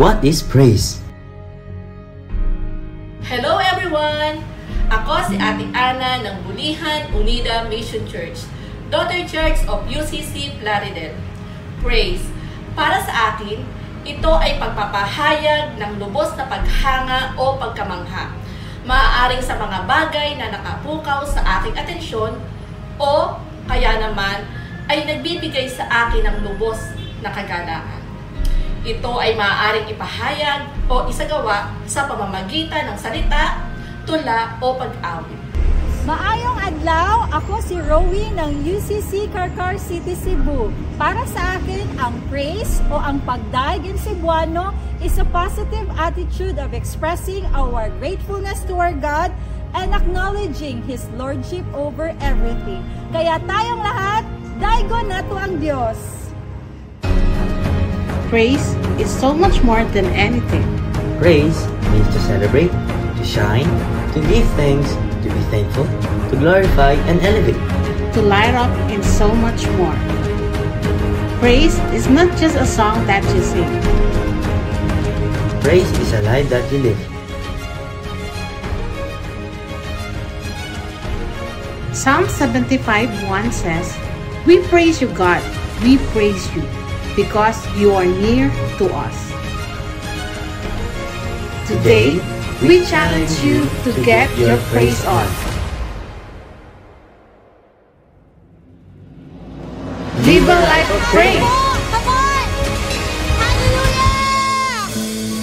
What is praise? Hello everyone! Ako si Ate Ana ng Bulihan Unida Mission Church, Daughter Church of UCC Plaridel. Praise! Para sa akin, ito ay pagpapahayag ng lubos na paghanga o pagkamangha. Maaaring sa mga bagay na nakapukaw sa aking atensyon o kaya naman ay nagbibigay sa akin ng lubos na kagalakan. Ito ay maaaring ipahayag o isagawa sa pamamagitan ng salita, tula o pag-awit. Maayong adlaw, ako si Rowie ng UCC Carcar City, Cebu. Para sa akin, ang praise o ang pagdaig in Cebuano is a positive attitude of expressing our gratefulness to our God and acknowledging His Lordship over everything. Kaya tayong lahat, daigo nato ang Diyos! Praise is so much more than anything. Praise means to celebrate, to shine, to give thanks, to be thankful, to glorify and elevate. To light up in so much more. Praise is not just a song that you sing. Praise is a life that you live. Psalm 75:1 says, "We praise you, God, we praise you, because you are near to us." Today, we challenge you to get your praise on. Live a life of praise. Come on! Hallelujah!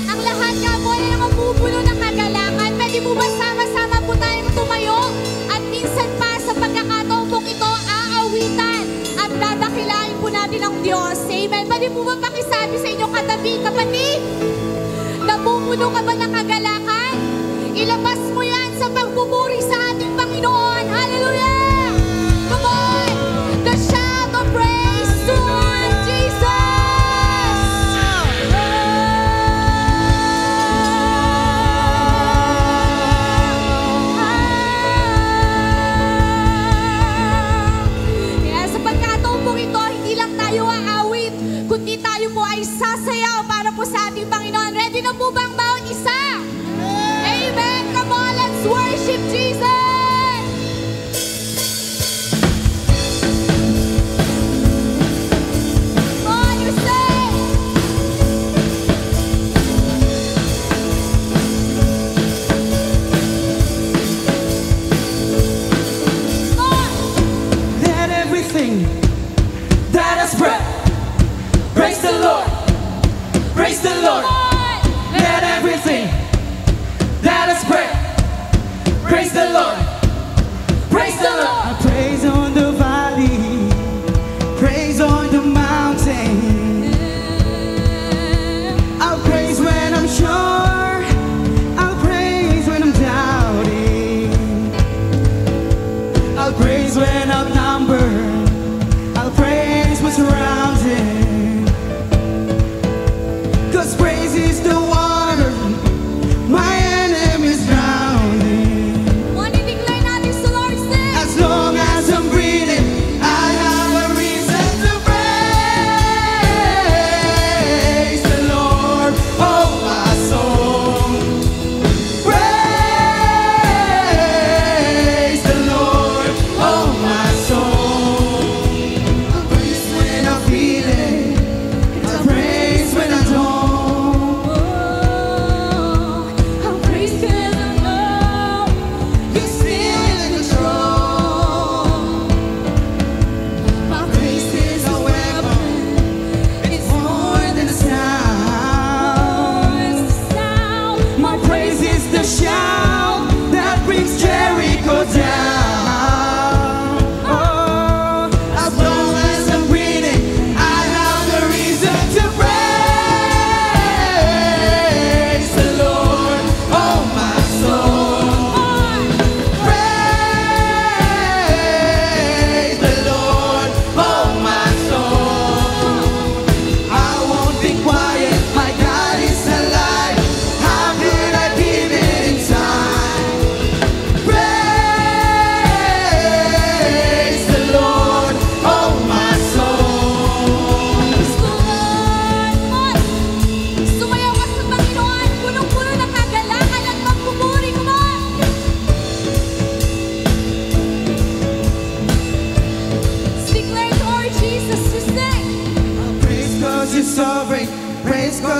Ang lahat nga po ay namumupuno ng kagalakan. Pwede mo ba sama-sama po tayong tumayo? At minsan pa sa pagkakataon pong ito, aawitan at dadakilain po natin ang Diyos. Amen. Pwede mo ba pakisabi sa inyong katabi, kapatid? Namumuno ka ba ng kagalakan? Ilabas mo yan sa pagpupuri sa ating Panginoon. Hallelujah! Come on! The shout of praise to Jesus! Kaya sa pagkataon po ito, hindi lang tayo aawit, kundi tayo po ay sasayaw para po sa ating Panginoon. Ready na po ba ang bawat isa? Amen! Come on, let's worship Jesus! Come on, you say! Come on! Let everything that has breath praise the Lord. Praise the Lord. Let everything that has breath praise the Lord. Praise the Lord. I praise on the valley, praise on the mountain. I'll praise when I'm sure, I'll praise when I'm doubting. I'll praise when outnumbered, I'll praise when surrounded. 'Cause praise is the water my enemies drowning. One i-declare natin sa Lord's name. As long as I'm breathing, I have a reason to praise the Lord, oh my soul. Praise the Lord, oh my soul.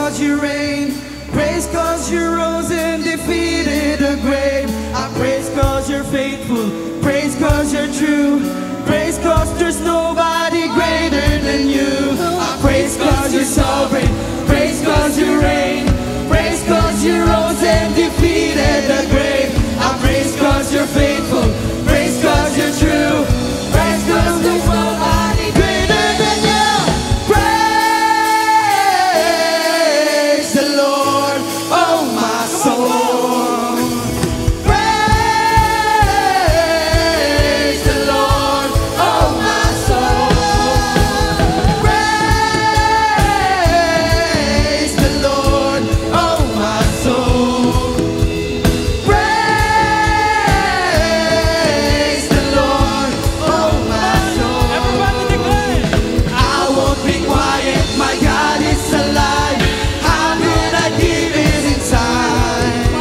cause you reign. Praise cause you rose and defeated the grave. I praise cause you're faithful. Praise cause you're true. Praise cause there's nobody greater than you. I praise cause you're sovereign. Praise cause you reign. Praise cause you rose and defeated the grave. I praise cause you're faithful. Praise cause you're true. Praise cause there's nobody greater than you. Praise the Lord, oh my soul. Praise the Lord, oh my soul. Praise the Lord, oh my soul. Praise the Lord, oh my soul. Everybody declare. I won't be quiet, my God is alive. How could I keep it inside?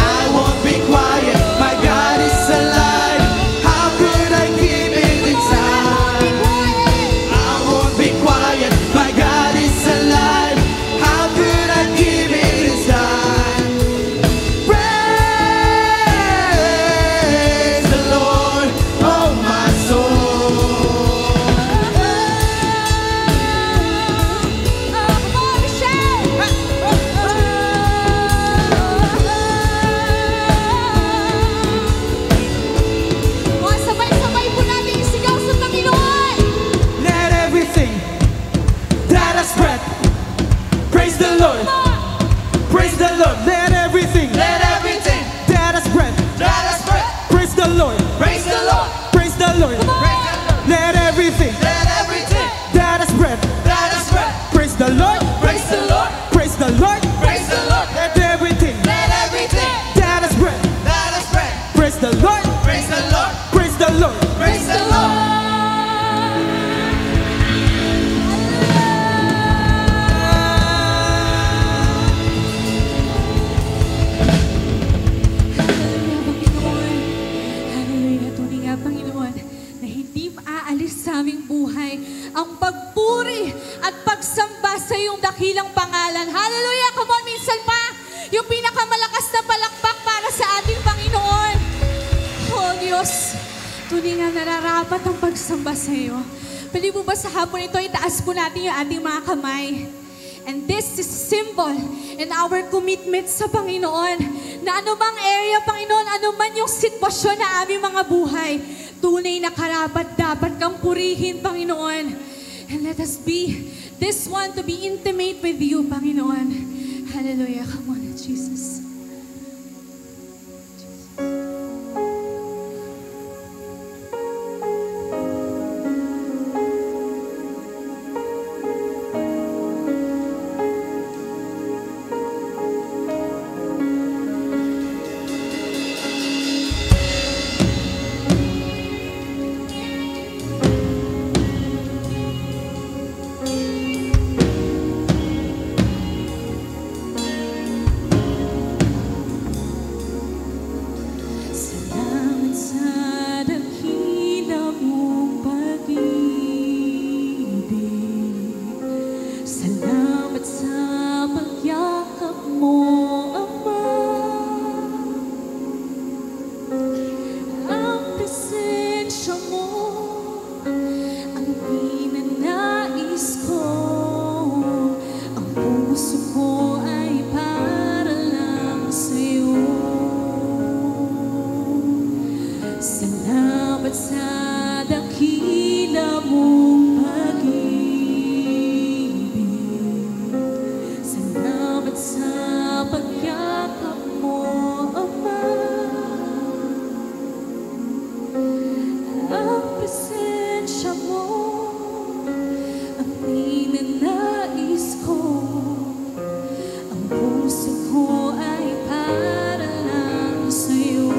I won't be quiet, my God is alive. How could I keep it inside? I won't be quiet, my God is alive. How could I keep it inside? Praise the Lord, oh my soul. Sabay-sabay po natin isigaw sa Panginoon. Let everything that has breath praise the Lord. Praise the Lord. Let everything that has breath praise the Lord. Praise the Lord. Praise the Lord. Let everything that has breath praise the Lord. Praise the Lord. Praise the Lord. Praise the Lord. Let everything that has breath praise the Lord. Praise the Lord. Praise the Lord. Praise the Lord. Hallelujah, tunay nga Panginoon, na hindi maaalis sa aming buhay ang pagpuri at pagsamba sa iyong dakilang pangalan. Hallelujah! Come on, minsan pa, yung pinakamalakas na palakpak para sa ating Panginoon. Oh Diyos, tunay nga nararapat ang pagsamba sa iyo. Pwede mo ba sa hapon ito, itaas po natin yung ating mga kamay. And this is symbol in our commitment sa Panginoon na anumang area, Panginoon, anuman yung sitwasyon na aming mga buhay, tunay na karapat dapat kang purihin, Panginoon. And let us be this one to be intimate with you, Panginoon. Hallelujah. Come on, Jesus. Salamat sa dakila mong pag-ibig. Salamat sa pagyakap mo, Ama. Ang presensya mo, ang pinanais ko. Ang puso ko ay para lang sa'yo. Salamat sa dakila mong pag-ibig. Salamat sa pagyakap mo, Ama. Ang presensya mo, ang ninanais ko. Ang puso ko ay para lang sa'yo.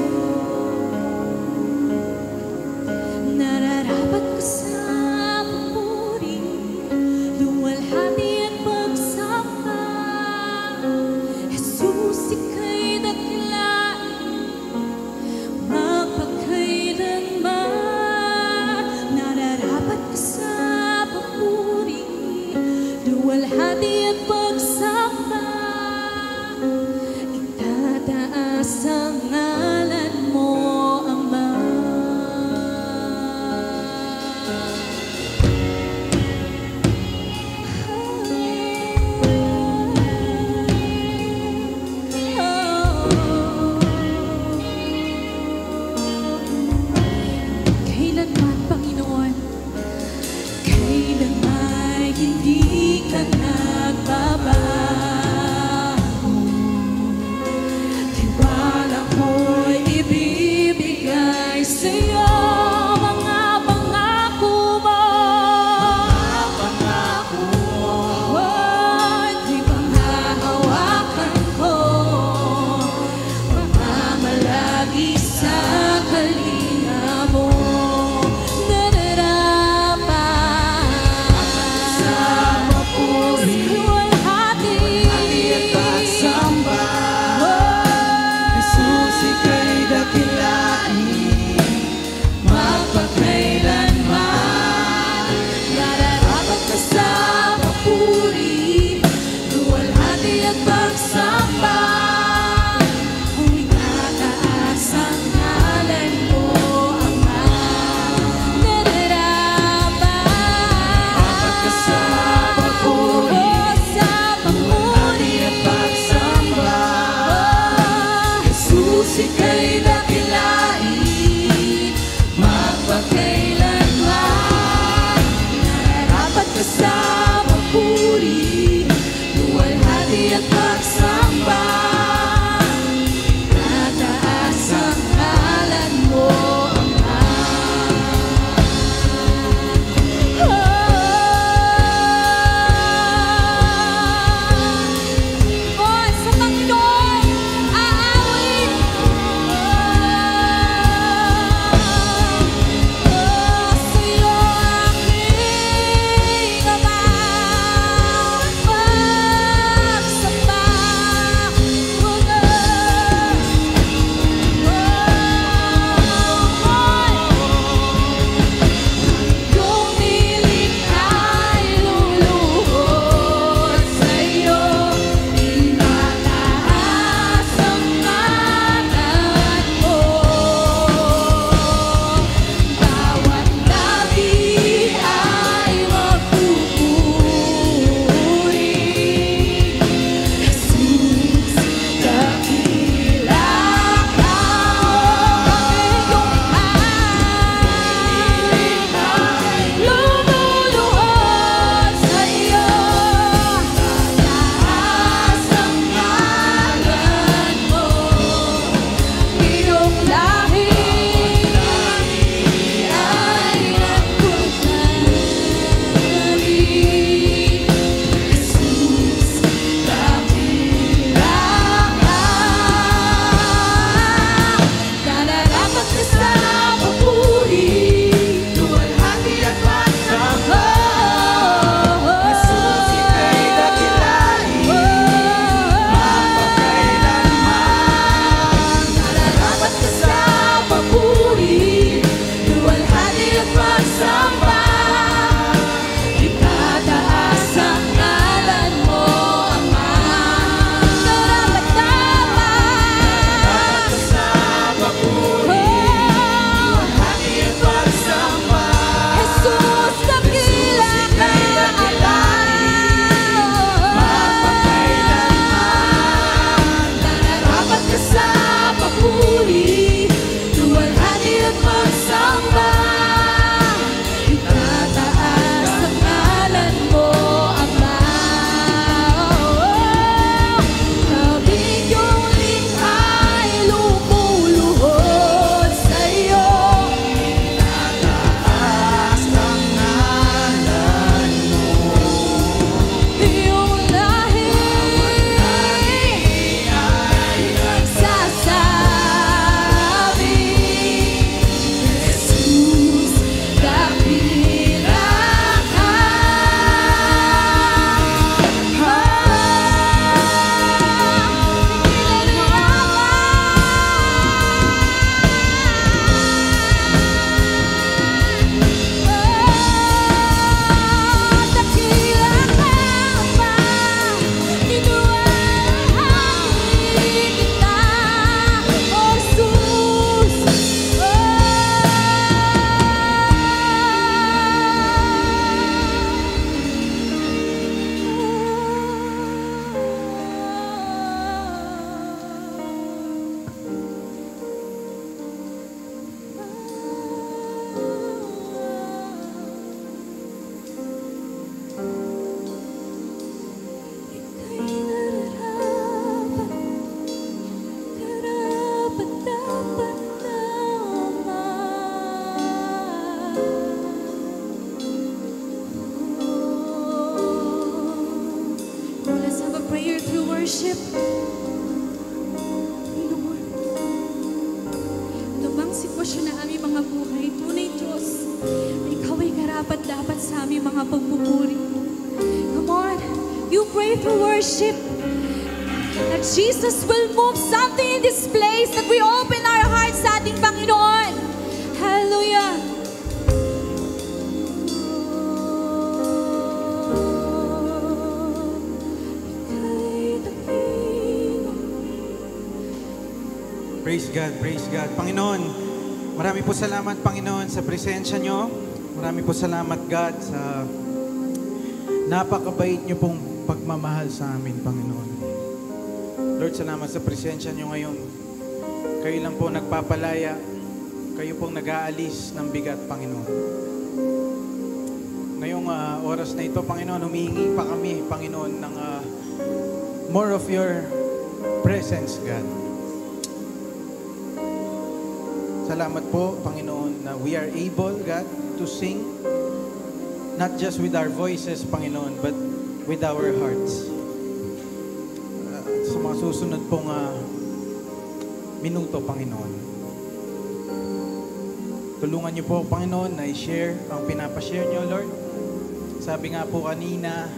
ka sa papuri, luwalhati at pagsamba. Jesus, ika'y dakilain, mapakailanman. Nararapat ka sa papuri, luwalhati at pagsamba. Itataas ang ngalan mo, Ama. Nararapat ka sa papuri, luwalhati at pagsamba. Jesus, dakila ka, Ama. Nararapat ka sa papuri, luwalhati at pagsamba. Itataas ang ngalan mo, Ama. Kaming iyong likha't lumuluhod sa'yo. Itataas ang ngalan mo. Iyong lahi Ay nagsasabi, Jesus, dakila ka. dakila ka, Ama. Inuwalhati kita, O Jesus. Karapat-dapat naman. Let's have a prayer through worship. Lord, lumang sitwasyon na aming mga buhay, tunay Diyos, Ikaw ay karapat-dapat sa aming mga pagpupuri. Come on, you pray through worship. That Jesus will move something in this place, that we open our hearts sa ating Panginoon. Hallelujah. Praise God, praise God. Panginoon, marami po salamat, Panginoon, sa presensya nyo. Marami po salamat, God, sa napakabait nyo pong pagmamahal sa amin, Panginoon. Lord, salamat sa presensya nyo ngayon. Kayo lang po nagpapalaya. Kayo pong nag-aalis ng bigat, Panginoon. Ngayong oras na ito, Panginoon, humihingi pa kami, Panginoon, ng more of your presence, God. Salamat po, Panginoon, na we are able, God, to sing not just with our voices, Panginoon, but with our hearts. Sa mga susunod pong minuto, Panginoon, tulungan niyo po, Panginoon, na i-share ang pinapashare niyo, Lord. Sabi nga po kanina,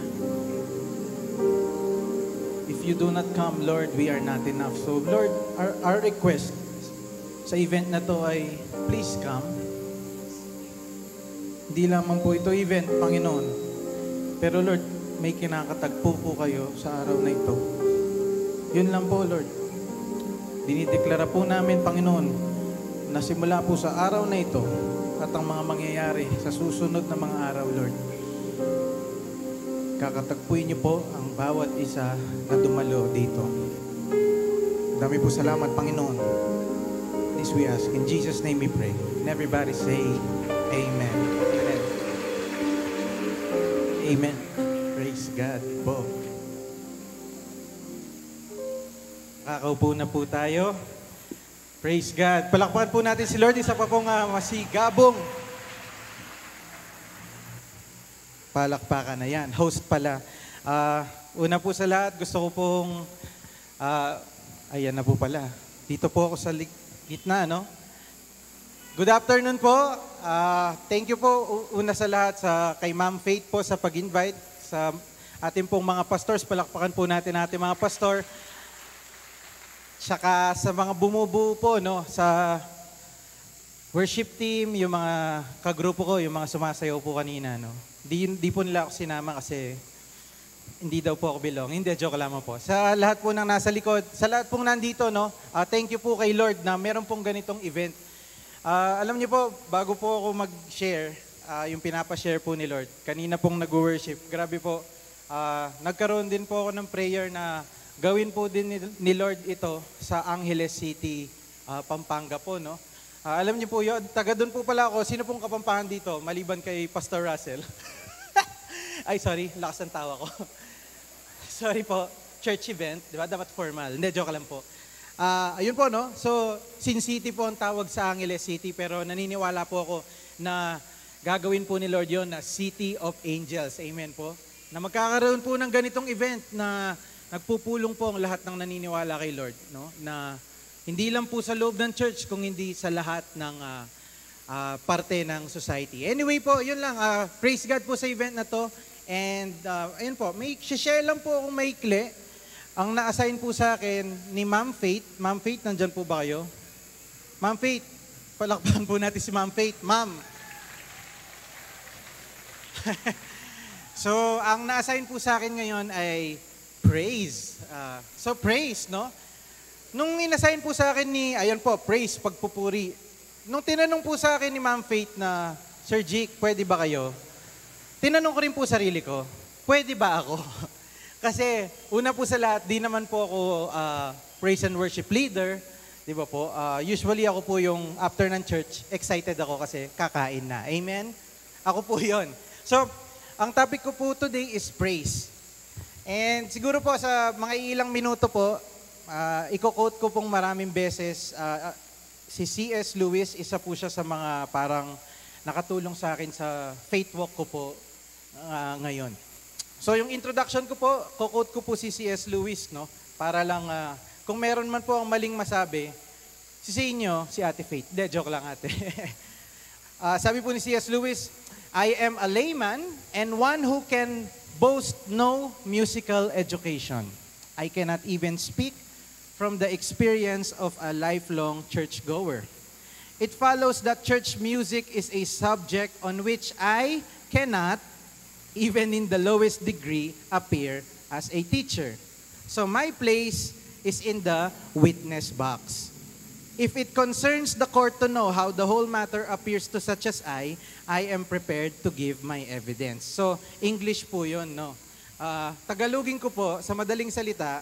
if you do not come, Lord, we are not enough. So, Lord, our request sa event na to ay, please come. Hindi lamang po ito event, Panginoon. Pero, Lord, may kinakatagpo po kayo sa araw na ito. Yun lang po, Lord. Dinideklara po namin, Panginoon, na simula po sa araw na ito at ang mga mangyayari sa susunod na mga araw, Lord, kakatagpuin niyo po ang bawat isa na dumalo dito. Dami po salamat, Panginoon. This we ask. In Jesus' name we pray. And everybody say, Amen. Amen. Amen. Praise God po. Kakaupo na po tayo. Praise God. Palakpakan po natin si Lord. Isa pa pong masigabong. Palakpakan na yan. Host pala. Una po sa lahat, gusto ko pong, ayan na po pala. Dito po ako sa gitna, no? Good afternoon po. Thank you po una sa lahat kay Ma'am Faith po sa pag-invite sa ating pong mga pastors. Palakpakan po natin ating mga pastor. Tsaka sa mga bumubuo po no, sa worship team, yung mga kagrupo ko, yung mga sumasayaw po kanina. No. Di po nila ako sinama kasi hindi daw po ako belong. Hindi, joke lamang po. Sa lahat po ng nasa likod, sa lahat pong nandito, no, thank you po kay Lord na meron pong ganitong event. Alam niyo po, bago po ako mag-share, yung pinapa-share po ni Lord, kanina pong nag-worship, grabe po, nagkaroon din po ako ng prayer na gawin po din ni Lord ito sa Angeles City, Pampanga po, no? Alam niyo po yun, taga doon po pala ako, sino pong Kapampangan dito, maliban kay Pastor Russell? Ay, sorry, lakas ng tawa ko. Sorry po, church event, di ba? Dapat formal. Hindi, joke lang po. Ayun po, no? So, Sin City po ang tawag sa Angeles City, pero naniniwala po ako na gagawin po ni Lord yon na City of Angels. Amen po. Na magkakaroon po ng ganitong event na nagpupulong po ang lahat ng naniniwala kay Lord, no? Na hindi lang po sa loob ng church, kung hindi sa lahat ng parte ng society. Anyway po, yun lang. Praise God po sa event na to. And ayun po, may share lang po akong maikli. Ang na-assign po sa akin ni Ma'am Faith. Ma'am Faith, nandyan po ba kayo? Ma'am Faith, palakpakan po natin si Ma'am Faith. Ma'am. So, ang na-assign po sa akin ngayon ay praise. So, praise, no? Nung in-assign po sa akin ayan po, praise, pagpupuri. Nung tinanong po sa akin ni Ma'am Faith na, Sir Jake, pwede ba kayo? Tinanong ko rin po sarili ko, pwede ba ako? Kasi una po sa lahat, di naman po ako praise and worship leader. Di ba po? Usually ako po yung after ng church, excited ako kasi kakain na. Amen? Ako po yon. So, ang topic ko po today is praise. And siguro po sa mga ilang minuto po, i-quote ko pong maraming beses. Si C.S. Lewis, isa po siya sa mga parang nakatulong sa akin sa faith walk ko po ngayon. So yung introduction ko po, quote ko po si C.S. Lewis, no? Para lang, kung meron man po ang maling masabi, sisihin nyo si Ate Faith. De, joke lang ate. Sabi po ni C.S. Lewis, I am a layman and one who can boast no musical education. I cannot even speak from the experience of a lifelong churchgoer. It follows that church music is a subject on which I cannot, even in the lowest degree, appear as a teacher. So my place is in the witness box. If it concerns the court to know how the whole matter appears to such as I am prepared to give my evidence. So, English po yun, no? Tagalogin ko po, sa madaling salita,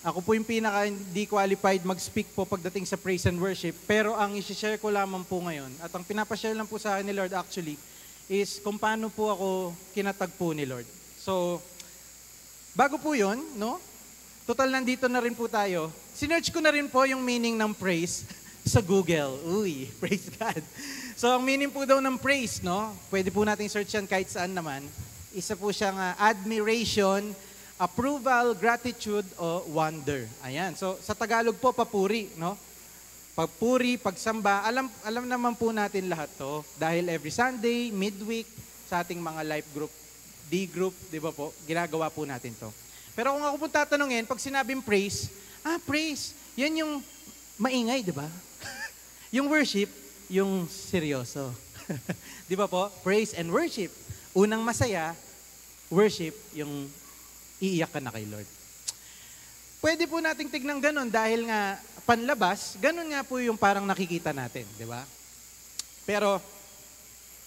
ako po yung pinaka hindi qualified mag-speak po pagdating sa praise and worship, pero ang isi-share ko lamang po ngayon, at ang pinapashare lang po sa akin ni Lord actually, is kung paano po ako kinatagpo ni Lord. So, bago po yun, no? Total, nandito na rin po tayo. Sinearch ko na rin po yung meaning ng praise sa Google. Uy, praise God. So, ang meaning po daw ng praise, no? Pwede po natin search yan kahit saan naman. Isa po siyang admiration, approval, gratitude, o wonder. Ayan. So, sa Tagalog po, papuri, no? Pagpuri, pagsamba, alam naman po natin lahat to dahil every Sunday, midweek, sa ating mga life group, D-group, di ba po, ginagawa po natin to. Pero kung ako po tatanungin, pag sinabing praise, praise, yan yung maingay, di ba? Yung worship, yung seryoso. Di ba po? Praise and worship. Unang masaya, worship, yung iiyak ka na kay Lord. Pwede po nating tignan ganun dahil nga panlabas, ganun nga po yung parang nakikita natin, di ba? Pero,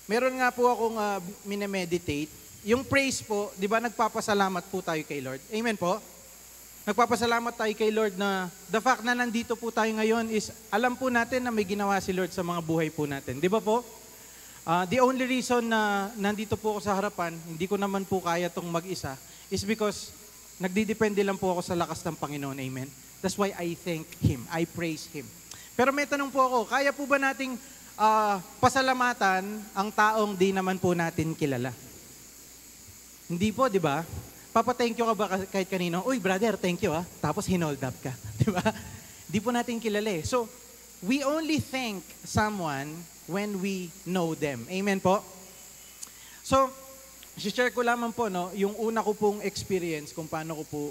meron nga po akong minemeditate. Yung praise po, di ba nagpapasalamat po tayo kay Lord? Amen po? Nagpapasalamat tayo kay Lord na the fact na nandito po tayo ngayon is alam po natin na may ginawa si Lord sa mga buhay po natin. Di ba po? The only reason na nandito po ako sa harapan, hindi ko naman po kaya itong mag-isa, is because nagdidepende lang po ako sa lakas ng Panginoon. Amen? That's why I thank Him. I praise Him. Pero may tanong po ako, kaya po ba nating pasalamatan ang taong di naman po natin kilala? Hindi po, di ba? Papa-thank you ka ba kahit kanino? Uy, brother, thank you Tapos hinold up ka. Di ba? Di po natin kilala eh. So, we only thank someone when we know them. Amen po? So, share ko lamang po, no, yung una ko pong experience kung paano ko po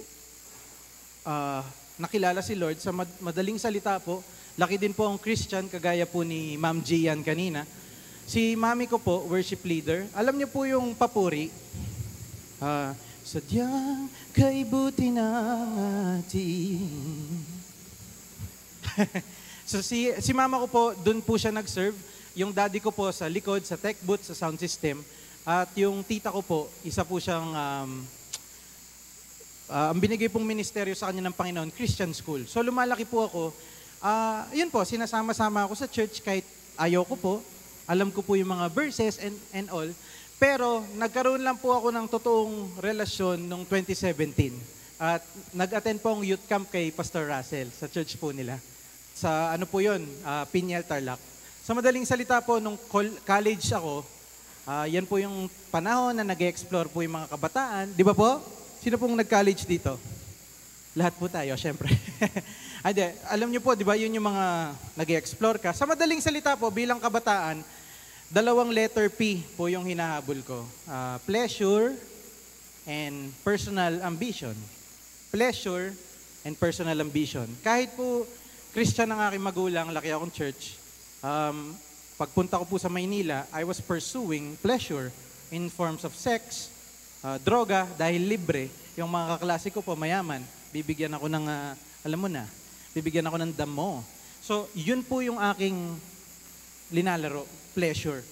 nakilala si Lord. Sa madaling salita po, laki din po ang Christian, kagaya po ni Ma'am Gian kanina. Si mami ko po, worship leader. Alam niyo po yung papuri? Sadyang kay buti ng ating. So si mama ko po, dun po siya nag-serve. Yung daddy ko po sa likod, sa tech booth, sa sound system. At yung tita ko po, isa po siyang, ang binigay pong ministeryo sa kanya ng Panginoon, Christian school. So lumalaki po ako. Yun po, sinasama-sama ako sa church kahit ayaw ko po. Alam ko po yung mga verses and all. Pero nagkaroon lang po ako ng totoong relasyon noong 2017. At nag-attend po ang youth camp kay Pastor Russell sa church po nila. Sa ano po yun, Pinyal, Tarlac. Sa madaling salita po, nung college ako, yan po yung panahon na nag-explore po yung mga kabataan. Di ba po? Sino pong nag-college dito? Lahat po tayo, syempre. Alam niyo po, di ba, yun yung mga nag-explore ka. Sa madaling salita po, bilang kabataan, 2 letter P po yung hinahabol ko. Pleasure and personal ambition. Pleasure and personal ambition. Kahit po Christian ang aking magulang, laki akong church, pagpunta ko po sa Maynila, I was pursuing pleasure in forms of sex, droga, dahil libre. Yung mga kaklase ko po, mayaman, bibigyan ako ng, alam mo na, bibigyan ako ng damo. So, yun po yung aking linalaro, pleasure.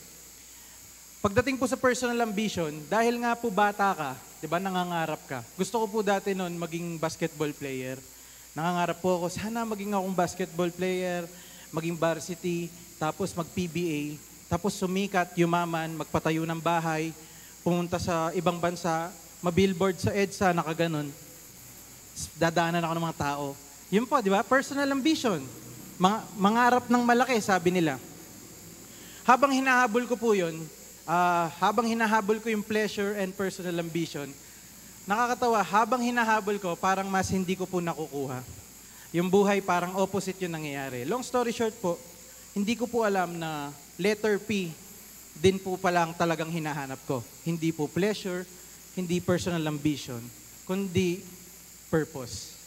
Pagdating po sa personal ambition, dahil nga po bata ka, di ba, nangangarap ka. Gusto ko po dati noon maging basketball player. Nangangarap po ako, sana maging akong basketball player, maging varsity, tapos mag-PBA, tapos sumikat, yumaman, magpatayo ng bahay, pumunta sa ibang bansa, mabillboard sa EDSA, nakaganon. Dadaanan ako ng mga tao. Yun po, di ba? Personal ambition. Mangarap ng malaki, sabi nila. Habang hinahabol ko po yun, habang hinahabol ko yung pleasure and personal ambition, nakakatawa, habang hinahabol ko, parang mas hindi ko po nakukuha. Yung buhay, parang opposite yung nangyayari. Long story short po, hindi ko po alam na letter P din po palang talagang hinahanap ko. Hindi po pleasure, hindi personal ambition, kundi purpose.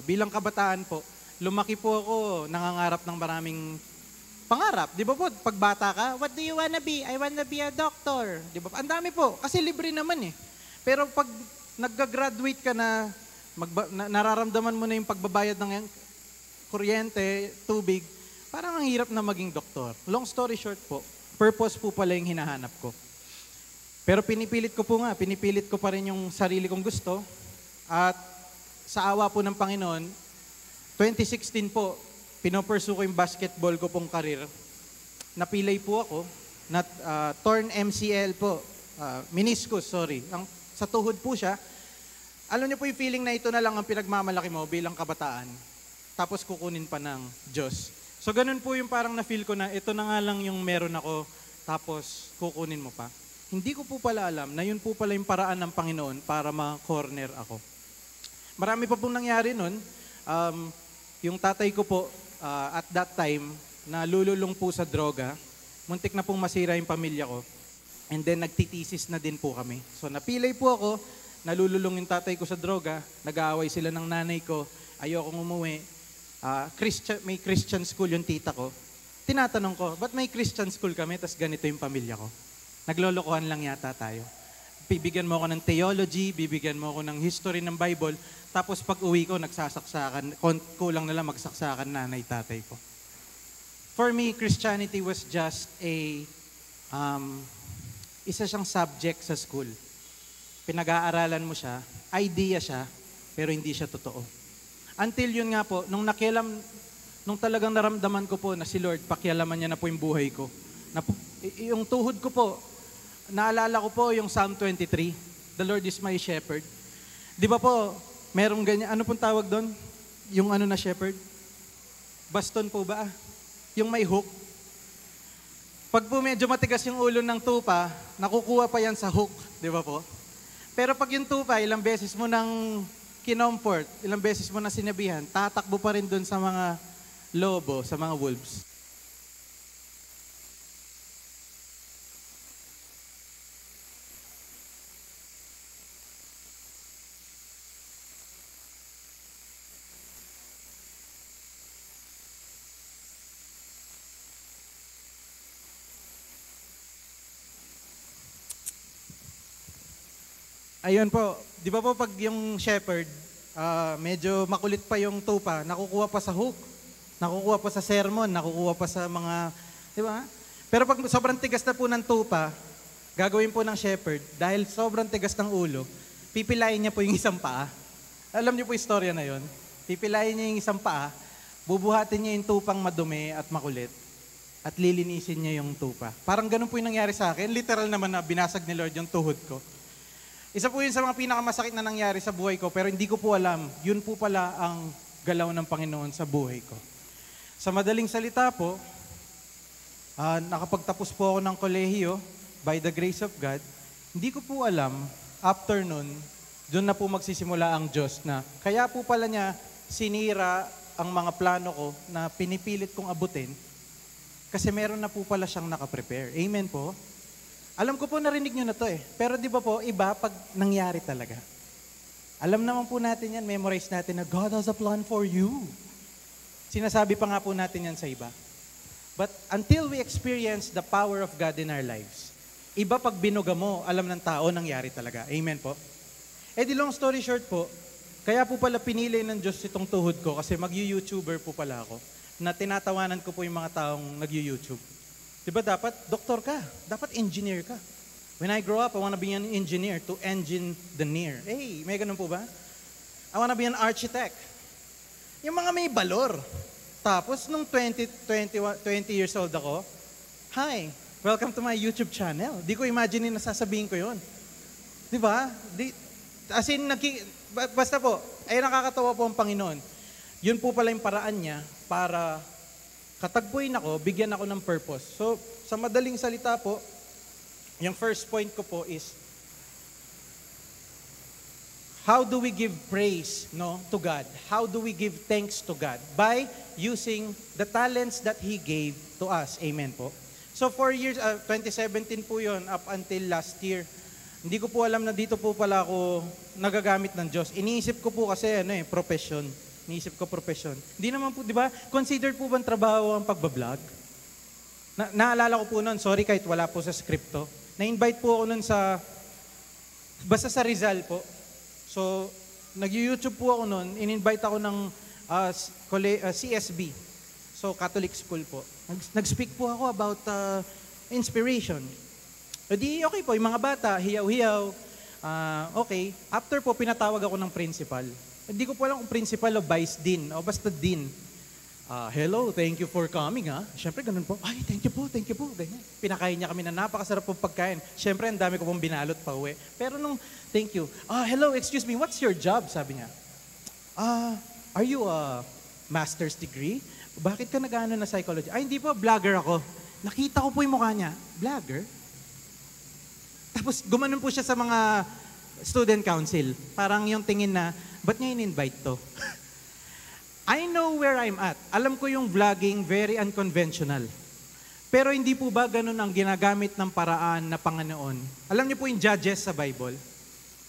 Bilang kabataan po, lumaki po ako, nangangarap ng maraming pangarap. Di ba po, pag bata ka, what do you wanna be? I wanna be a doctor. Di ba? Ang dami po, kasi libre naman eh. Pero pag nag-graduate ka na, nararamdaman mo na yung pagbabayad ng kuryente, tubig, parang ang hirap na maging doktor. Long story short po, purpose po pala yung hinahanap ko. Pero pinipilit ko pa rin yung sarili kong gusto. At sa awa po ng Panginoon, 2016 po, pinopursue ko yung basketball ko pong karir. Napilay po ako, torn MCL po, meniscus, sorry. Sa tuhod po siya. Alam niyo po yung feeling na ito na lang ang pinagmamalaki mo bilang kabataan. Tapos kukunin pa ng Diyos. So ganun po yung parang na-feel ko na ito na nga lang yung meron ako, tapos kukunin mo pa. Hindi ko po pala alam na yun po pala yung paraan ng Panginoon para ma-corner ako. Marami pa pong nangyari nun. Yung tatay ko po, at that time, nalululong po sa droga. Muntik na pong masira yung pamilya ko. And then nagtitisis na din po kami. So napilay po ako, nalululong yung tatay ko sa droga, nag-aaway sila ng nanay ko, ayokong umuwi. May Christian school yung tita ko. Tinatanong ko, ba't may Christian school kami, tas ganito yung pamilya ko? Naglolokohan lang yata tayo. Bibigyan mo ako ng theology, bibigyan mo ako ng history ng Bible, tapos pag uwi ko, nagsasaksakan, kulang na lang magsaksakan nanay, tatay ko. For me, Christianity was just isa siyang subject sa school. Pinag-aaralan mo siya, idea siya, pero hindi siya totoo. Until yun nga po, nung talagang naramdaman ko po na si Lord, pakialaman niya na po yung buhay ko. Yung tuhod ko po, naalala ko po yung Psalm 23, The Lord is my shepherd. Di ba po, merong ganyan, ano pong tawag doon? Yung ano na shepherd? Baston po ba? Yung may hook. Pag po medyo matigas yung ulo ng tupa, nakukuha pa yan sa hook, di ba po? Pero pag yung tupa, ilang beses mo nang kinomport, ilang beses mo na sinabihan, tatakbo pa rin dun sa mga lobo sa mga wolves. Ayun po, di ba po pag yung shepherd, medyo makulit pa yung tupa, nakukuha pa sa hook, nakukuha pa sa sermon, nakukuha pa sa mga, di ba? Pero pag sobrang tigas na po ng tupa, gagawin po ng shepherd, dahil sobrang tigas ng ulo, pipilayin niya po yung isang paa. Alam niyo po yung istorya na yon. Pipilayin niya yung isang paa, bubuhatin niya yung tupang madumi at makulit, at lilinisin niya yung tupa. Parang ganun po yung nangyari sa akin. Literal naman na binasag ni Lord yung tuhod ko. Isa po yun sa mga pinakamasakit na nangyari sa buhay ko, pero hindi ko po alam, yun po pala ang galaw ng Panginoon sa buhay ko. Sa madaling salita po, nakapagtapos po ako ng kolehiyo, by the grace of God, hindi ko po alam, after nun, doon na po magsisimula ang Diyos na, kaya po pala niya sinira ang mga plano ko na pinipilit kong abutin, kasi meron na po pala siyang nakaprepare. Amen po? Alam ko po narinig nyo na to pero di ba po, iba pag nangyari talaga. Alam naman po natin yan, memorize natin na God has a plan for you. Sinasabi pa nga po natin yan sa iba. But until we experience the power of God in our lives, iba pag binuga mo, alam ng tao, nangyari talaga. Amen po? Di long story short po, kaya po pala pinili ng Diyos itong tuhod ko kasi mag-YouTuber po pala ako na tinatawanan ko po yung mga taong nag-YouTube. Diba dapat doktor ka? Dapat engineer ka. When I grow up, I want to be an engineer to engine the near. May ganun po ba? I want to be an architect. Yung mga may balor. Tapos, nung 20 years old ako, hi, welcome to my YouTube channel. Di ko imagine na sasabihin ko yun. Diba? Basta po, nakakatawa po ang Panginoon. Yun po pala yung paraan niya para katagpuin ako, bigyan ako ng purpose. So, sa madaling salita po, yung first point ko po is, how do we give praise to God? How do we give thanks to God? By using the talents that He gave to us. Amen po. So, 4 years, 2017 po yun, up until last year. Hindi ko po alam na dito po pala ako nagagamit ng Diyos. Iniisip ko po kasi, profession. Iniisip ko profession. Hindi naman po, di ba? Considered po bang trabaho ang pagbablog? Naalala ko po noon, sorry kahit wala po sa script to, na-invite po ako noon basta sa Rizal po. So, nag-YouTube po ako noon, in-invite ako ng CSB. So, Catholic school po. Nag-speak po ako about inspiration. Okay po, yung mga bata, hiyaw-hiyaw, okay. After po, pinatawag ako ng principal. Hindi ko po alam kung principal o vice dean, o basta dean. Hello, thank you for coming, ha? Siyempre, ganun po. Ay, thank you po. Ganyan. Pinakain niya kami na napakasarap pong pagkain. Siyempre, ang dami ko pong binalot pa uwi. Pero nung, thank you. Hello, excuse me, what's your job? Sabi niya. Are you a master's degree? Bakit ka nag-ano na psychology? Ay, hindi po, vlogger ako. Nakita ko po yung mukha niya. Vlogger? Tapos, gumanon po siya sa mga student council. Parang yung tingin na, ba't niya in-invite to? I know where I'm at. Alam ko yung vlogging, very unconventional. Pero hindi po ba ganun ang ginagamit ng paraan na Panginoon? Alam niyo po yung judges sa Bible?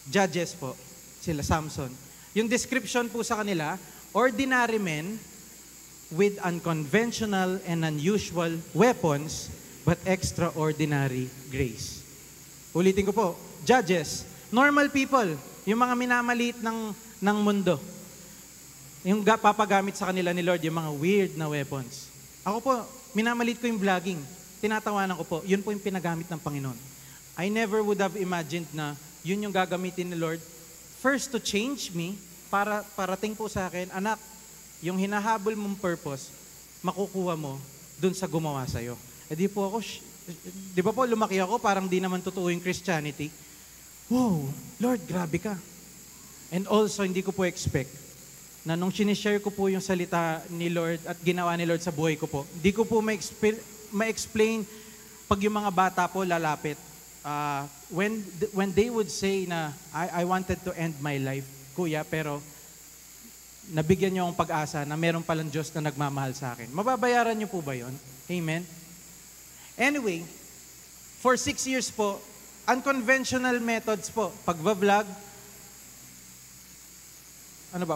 Judges po. Sila, Samson. Yung description po sa kanila, ordinary men with unconventional and unusual weapons, but extraordinary grace. Ulitin ko po, judges, normal people, yung mga minamaliit ng mundo. Yung papagamit sa kanila ni Lord, yung mga weird na weapons. Ako po, minamaliit ko yung vlogging. Tinatawanan ko po, yun po yung pinagamit ng Panginoon. I never would have imagined na yun yung gagamitin ni Lord. First, to change me, para parating po sa akin, anak, yung hinahabol mong purpose, makukuha mo dun sa gumawa sa'yo. Di po ako, di ba po lumaki ako, parang di naman totoo yung Christianity. Wow, Lord, grabe ka. And also, hindi ko po expect na nung sinishare ko po yung salita ni Lord at ginawa ni Lord sa buhay ko po, hindi ko po ma-explain pag yung mga bata po lalapit. When they would say na, I wanted to end my life, kuya, pero nabigyan niyo akong pag-asa na meron palang Diyos na nagmamahal sa akin. Mababayaran niyo po ba yon? Amen? Anyway, for 6 years po, unconventional methods po. Pagva-vlog,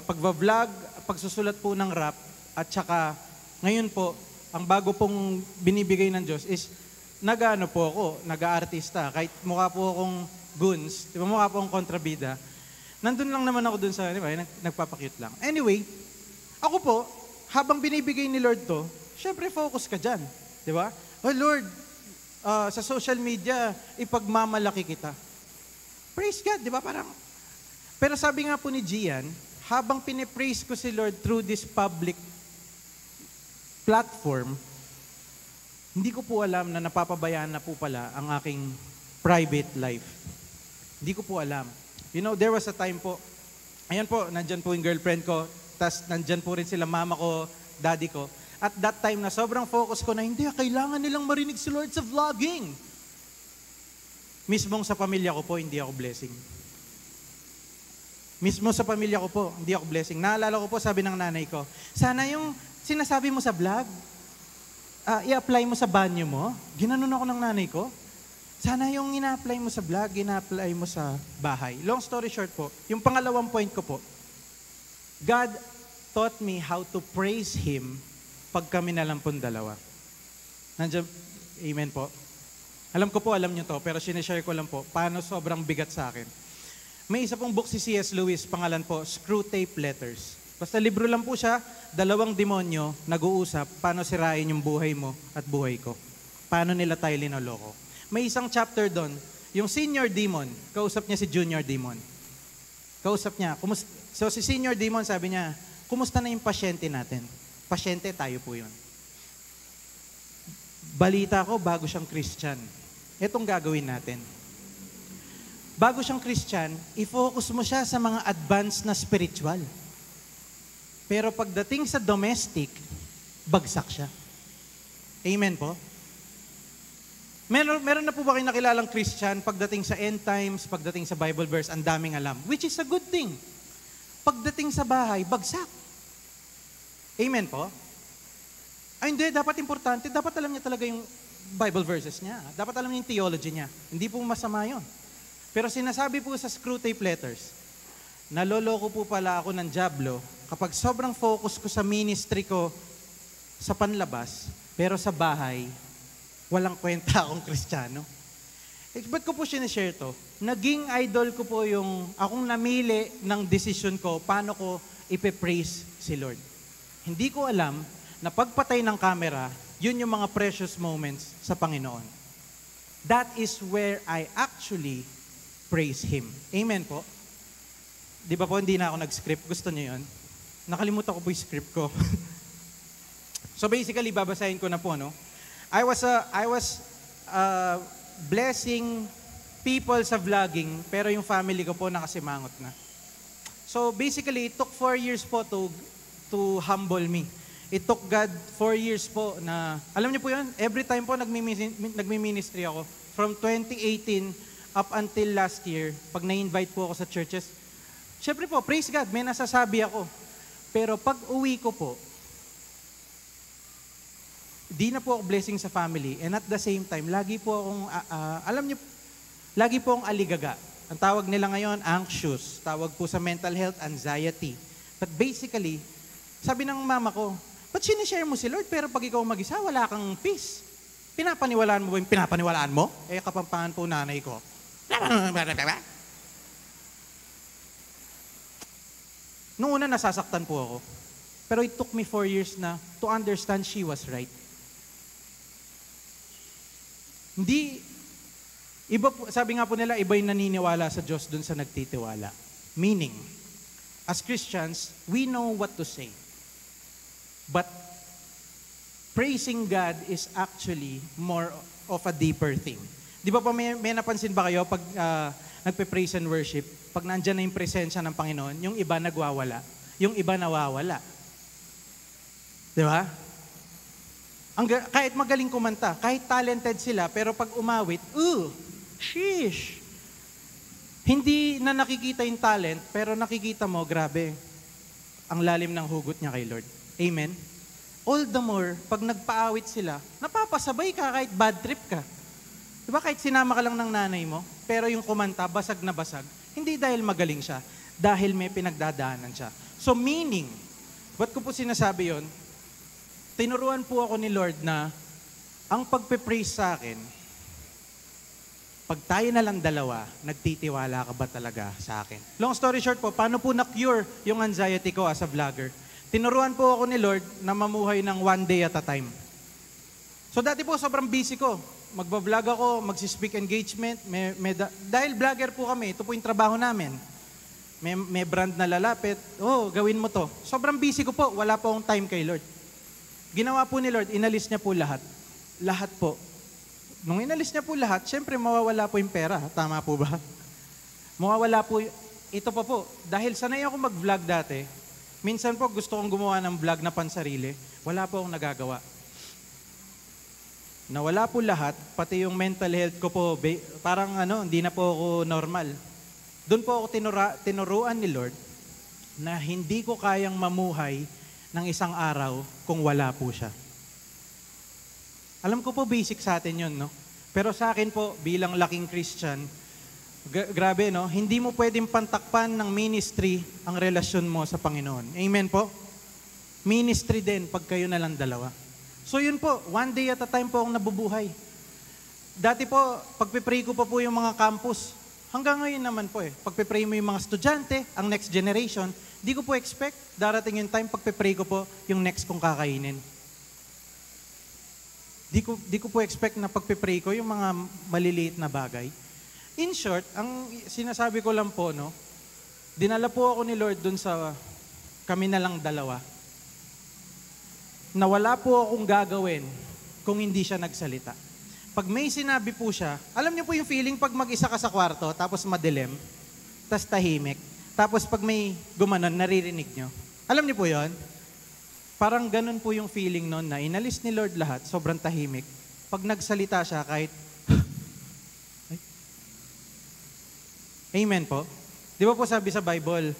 pagva-vlog, pagsusulat po ng rap, at saka ngayon po, ang bago pong binibigay ng Diyos is nag-ano po ako, nag-aartista. Kahit mukha po akong goons, di ba, mukha po akong kontrabida, nandun lang naman ako dun sa, di ba, nagpapakute lang. Anyway, ako po, habang binibigay ni Lord to, syempre focus ka dyan. Di ba? Oh Lord, sa social media, ipagmamalaki kita. Praise God, di ba? Parang, pero sabi nga po ni Gian, habang pinipraise ko si Lord through this public platform, hindi ko po alam na napapabayaan na po pala ang aking private life. Hindi ko po alam. You know, there was a time po, ayan po, nandyan po yung girlfriend ko, tas nandyan po rin sila mama ko, daddy ko. At that time na sobrang focus ko na, hindi, kailangan nilang marinig si Lord sa vlogging. Mismong sa pamilya ko po, hindi ako blessing. Mismo sa pamilya ko po, hindi ako blessing. Naalala ko po, sabi ng nanay ko, sana yung sinasabi mo sa vlog, i-apply mo sa banyo mo. Ginanon ako ng nanay ko. Sana yung ina-apply mo sa vlog, ina-apply mo sa bahay. Long story short po, yung pangalawang point ko po, God taught me how to praise Him pag kami na lang pong dalawa. Nandiyan, amen po. Alam ko po, alam nyo to, pero sinishare ko lang po, paano sobrang bigat sa akin. May isa pong book si C.S. Lewis, pangalan po, Screwtape Letters. Basta libro lang po siya, 2 demonyo nag-uusap, paano sirain yung buhay mo at buhay ko. Paano nila tayo linoloko. May isang chapter doon, yung senior demon, kausap niya si junior demon. Kausap niya, so si senior demon sabi niya, kumusta na yung pasyente natin? Pasyente, tayo po yun. Balita ko, bago siyang Christian. Itong gagawin natin. Bago siyang Christian, i-focus mo siya sa mga advanced na spiritual. Pero pagdating sa domestic, bagsak siya. Amen po? Meron na po ba kayong nakilalang Christian pagdating sa end times, pagdating sa Bible verse, ang daming alam, which is a good thing. Pagdating sa bahay, bagsak. Amen po? Ay hindi, dapat importante, dapat alam niya talaga yung Bible verses niya. Dapat alam niya yung theology niya. Hindi po masama yun. Pero sinasabi po sa Screwtape Letters, naloloko po pala ako ng dyablo kapag sobrang focus ko sa ministry ko sa panlabas, pero sa bahay, walang kwenta akong Kristiyano. Ba't ko po sinishare to? Naging idol ko po yung akong namili ng decision ko, paano ko ipe-praise si Lord. Hindi ko alam na pagpatay ng camera, yun yung mga precious moments sa Panginoon. That is where I actually praise Him. Amen po? Di ba po, hindi na ako nag-script. Gusto niyo yun? Nakalimutan ko po yung script ko. So basically, babasahin ko na po, no? I was blessing people sa vlogging, pero yung family ko po nakasimangot na. So basically, it took 4 years po to humble me. It took God 4 years po na, alam niyo po yun, every time po nagmi-ministry ako, from 2018 up until last year, pag na-invite po ako sa churches, syempre po, praise God, may nasasabi ako. Pero pag uwi ko po, di na po ako blessing sa family, and at the same time, lagi po akong, alam niyo, lagi po akong aligaga. Ang tawag nila ngayon, anxious. Tawag po sa mental health, anxiety. But basically, sabi ng mama ko, ba't sinishare mo si Lord, pero pag ikaw mag-isa, wala kang peace. Pinapaniwalaan mo ba yung pinapaniwalaan mo? Eh, kapampangan po nanay ko. Noong una, nasasaktan po ako. Pero it took me 4 years na to understand she was right. Hindi, iba po, sabi nga po nila, iba yung naniniwala sa Diyos dun sa nagtitiwala. Meaning, as Christians, we know what to say. But praising God is actually more of a deeper thing. Di ba po may napansin ba kayo pag nagpe-praise and worship, pag nandyan na yung presensya ng Panginoon, yung iba nagwawala, yung iba nawawala. Di ba? Kahit magaling kumanta, kahit talented sila, pero pag umawit, sheesh. Hindi na nakikita yung talent, pero nakikita mo, grabe. ang lalim ng hugot niya kay Lord. Amen? All the more, pag nagpaawit sila, napapasabay ka kahit bad trip ka. Diba kahit sinama ka lang ng nanay mo, pero yung kumanta, basag na basag, hindi dahil magaling siya, dahil may pinagdadaanan siya. So meaning, ba't ko po sinasabi yon? Tinuruan po ako ni Lord na ang pagpe-praise sa akin, pag tayo na lang dalawa, nagtitiwala ka ba talaga sa akin? Long story short po, paano po na-cure yung anxiety ko as a vlogger? Tinuruan po ako ni Lord na mamuhay ng one day at a time. So dati po, sobrang busy ko. Magbablog ako, magsispeak engagement. Dahil vlogger po kami, ito po yung trabaho namin. May brand na lalapit, gawin mo to. Sobrang busy ko po, wala po akong time kay Lord. Ginawa po ni Lord, inalis niya po lahat. Lahat po. Nung inalis niya po lahat, syempre mawawala po yung pera. Tama po ba? Mawawala po, ito pa po, dahil sanay ako mag-vlog dati, minsan po gusto kong gumawa ng vlog na pansarili, wala po akong nagagawa. Nawala po lahat, pati yung mental health ko po, parang hindi na po ako normal. Doon po ako tinuruan ni Lord na hindi ko kayang mamuhay ng isang araw kung wala po siya. Alam ko po basic sa atin yun, no? Pero sa akin po, bilang laking Christian, grabe, no? Hindi mo pwedeng pantakpan ng ministry ang relasyon mo sa Panginoon. Amen po? Ministry din pag kayo na lang dalawa. So yun po, one day at a time po akong nabubuhay. Dati po, pagpipray ko pa po yung mga campus. Hanggang ngayon naman po pagpipray mo yung mga estudyante, ang next generation, di ko po expect, darating yung time pagpipray ko po yung next kong kakainin. Di ko po expect na pagpipray ko yung mga maliliit na bagay. In short, ang sinasabi ko lang po, no, dinala po ako ni Lord dun sa kami na lang dalawa, na wala po akong gagawin kung hindi siya nagsalita. Pag may sinabi po siya, alam niyo po yung feeling pag mag-isa ka sa kwarto, tapos madilim, tapos tahimik, tapos pag may gumanon, naririnig niyo. Alam niyo po yon? Parang ganun po yung feeling noon na inalis ni Lord lahat, sobrang tahimik. Pag nagsalita siya, kahit Amen po. Di ba po sabi sa Bible,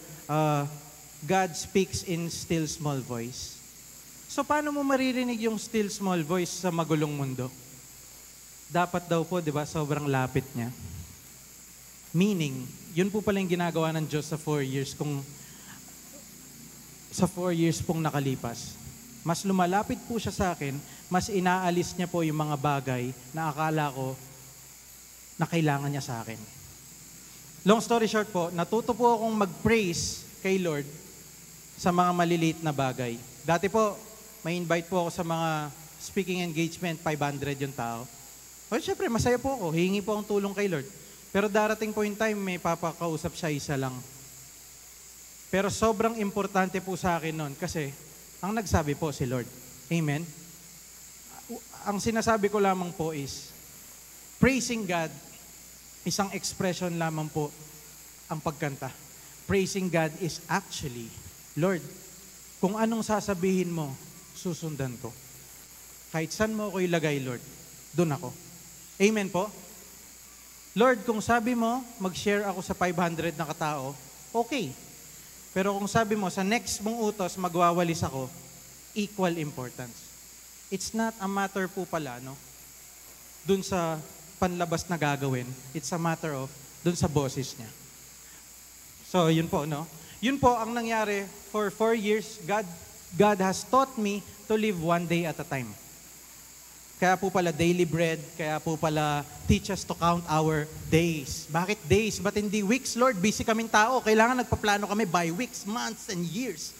God speaks in still small voice. So paano mo maririnig yung still small voice sa magulong mundo? Dapat daw po, di ba, sobrang lapit niya. Meaning, yun po pala yung ginagawa ng Diyos sa 4 years sa 4 years pong nakalipas. Mas lumalapit po siya sa akin, mas inaalis niya po yung mga bagay na akala ko na kailangan niya sa akin. Long story short po, natuto po akong mag-praise kay Lord sa mga maliliit na bagay. Dati po, may invite po ako sa mga speaking engagement, 500 yung tao. O syempre, masaya po ako, hihingi po ang tulong kay Lord. Pero darating po yung time, may papakausap siya isa lang. Pero sobrang importante po sa akin nun kasi ang nagsabi po si Lord. Amen? Ang sinasabi ko lamang po is, praising God, isang expression lamang po ang pagkanta. Praising God is actually, Lord, kung anong sasabihin mo, susundan ko. Kahit saan mo ako ilagay, Lord, doon ako. Amen po? Lord, kung sabi mo, mag-share ako sa 500 na katao, okay. Pero kung sabi mo, sa next mong utos, magwawalis ako, equal importance. It's not a matter po pala, no? Doon sa panlabas na gagawin. It's a matter of dun sa boses niya. So, yun po, no? Yun po ang nangyari for 4 years. God has taught me to live one day at a time. Kaya po pala daily bread, kaya po pala teach us to count our days. Bakit days? Ba't hindi weeks, Lord? Busy kaming tao. Kailangan nagpaplano kami by weeks, months, and years.